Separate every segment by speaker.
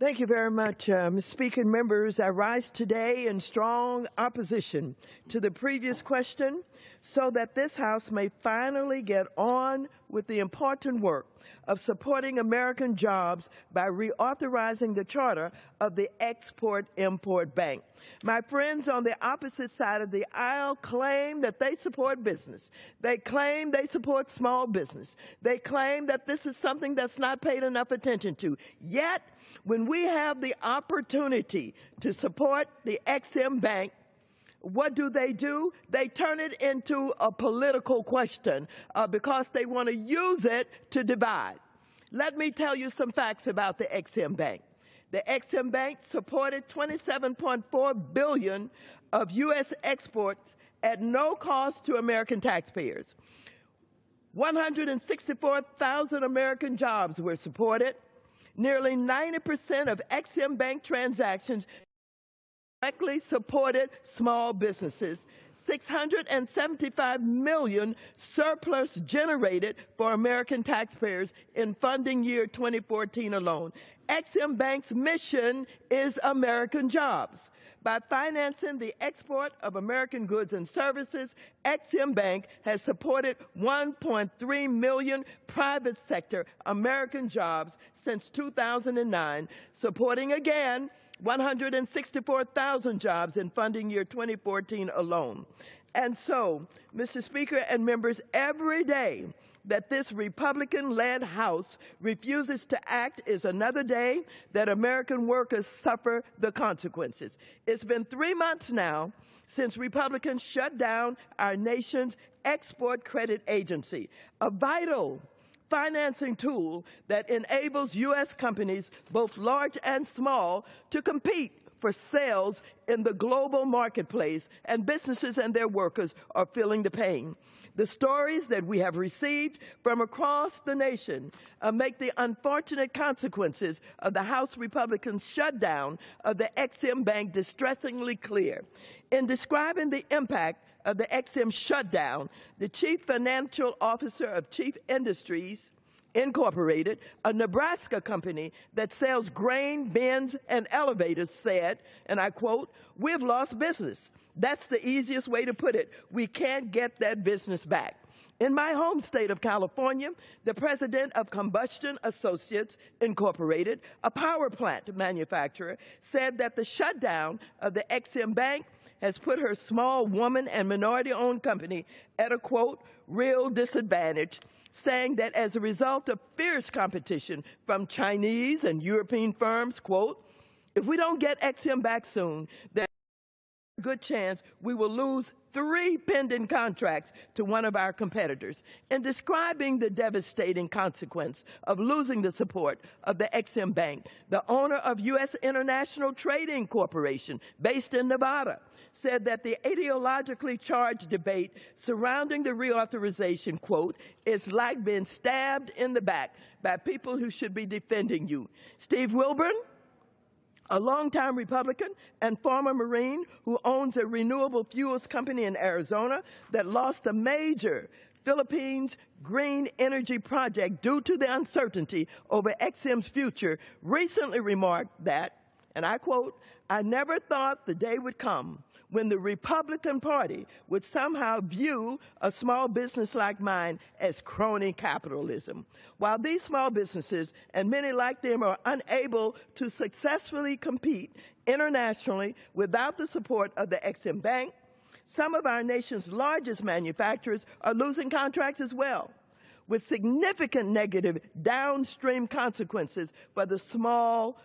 Speaker 1: Thank you very much, Ms. Speaker and members. I rise today in strong opposition to the previous question so that this House may finally get on with the important work of supporting American jobs by reauthorizing the charter of the Export-Import Bank. My friends on the opposite side of the aisle claim that they support business. They claim they support small business. They claim that this is something that's not paid enough attention to. Yet, when we have the opportunity to support the Ex-Im Bank, what do? They turn it into a political question because they want to use it to divide. Let me tell you some facts about the Ex-Im Bank. The Ex-Im Bank supported $27.4 billion of U.S. exports at no cost to American taxpayers. 164,000 American jobs were supported. Nearly 90% of Ex-Im Bank transactions directly supported small businesses. 675 million surplus generated for American taxpayers in funding year 2014 alone. Ex-Im Bank's mission is American jobs. By financing the export of American goods and services, Ex-Im Bank has supported 1.3 million private sector American jobs since 2009, supporting again 164,000 jobs in funding year 2014 alone. And so, Mr. Speaker and members, every day that this Republican-led House refuses to act is another day that American workers suffer the consequences. It's been 3 months now since Republicans shut down our nation's export credit agency, a vital financing tool that enables U.S. companies, both large and small, to compete for sales in the global marketplace, and businesses and their workers are feeling the pain. The stories that we have received from across the nation make the unfortunate consequences of the House Republicans' shutdown of the Ex-Im Bank distressingly clear. In describing the impact of the Ex-Im shutdown, the chief financial officer of Chief Industries Incorporated, a Nebraska company that sells grain bins and elevators, said, and I quote, "We've lost business. That's the easiest way to put it. We can't get that business back." In my home state of California, the president of Combustion Associates Incorporated, a power plant manufacturer, said that the shutdown of the Ex-Im Bank has put her small woman and minority-owned company at a, quote, "real disadvantage," saying that as a result of fierce competition from Chinese and European firms, quote, "if we don't get Ex-Im back soon, there's a good chance we will lose 3 pending contracts to one of our competitors." In describing the devastating consequence of losing the support of the Ex-Im Bank, the owner of U.S. International Trading Corporation, based in Nevada, said that the ideologically charged debate surrounding the reauthorization, quote, "is like being stabbed in the back by people who should be defending you." Steve Wilburn, a longtime Republican and former Marine who owns a renewable fuels company in Arizona that lost a major Philippines green energy project due to the uncertainty over Ex-Im's future, recently remarked that, and I quote, "I never thought the day would come when the Republican Party would somehow view a small business like mine as crony capitalism." While these small businesses, and many like them, are unable to successfully compete internationally without the support of the Ex-Im Bank, some of our nation's largest manufacturers are losing contracts as well, with significant negative downstream consequences for the small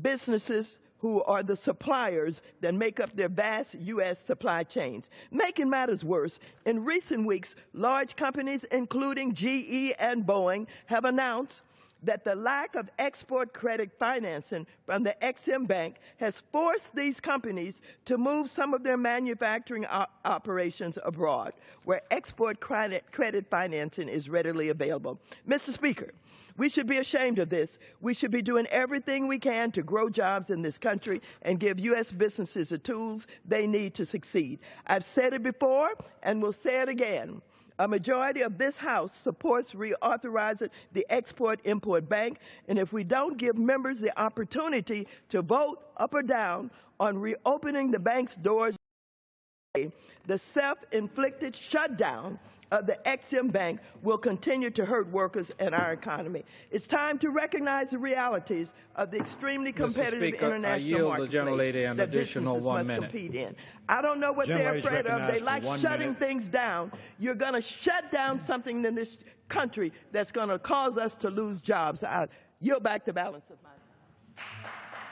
Speaker 1: businesses who are the suppliers that make up their vast U.S. supply chains. Making matters worse, in recent weeks, large companies, including GE and Boeing, have announced that the lack of export credit financing from the Ex-Im Bank has forced these companies to move some of their manufacturing operations abroad, where export credit financing is readily available. Mr. Speaker, we should be ashamed of this. We should be doing everything we can to grow jobs in this country and give U.S. businesses the tools they need to succeed. I've said it before and will say it again. A majority of this House supports reauthorizing the Export-Import Bank, and if we don't give members the opportunity to vote up or down on reopening the bank's doors, the self-inflicted shutdown of the Ex-Im Bank will continue to hurt workers and our economy. It's time to recognize the realities of the extremely competitive international marketplace that businesses must compete in. I don't know what they're afraid of. They like shutting things down. You're going to shut down something in this country that's going to cause us to lose jobs. I yield back the balance of my time.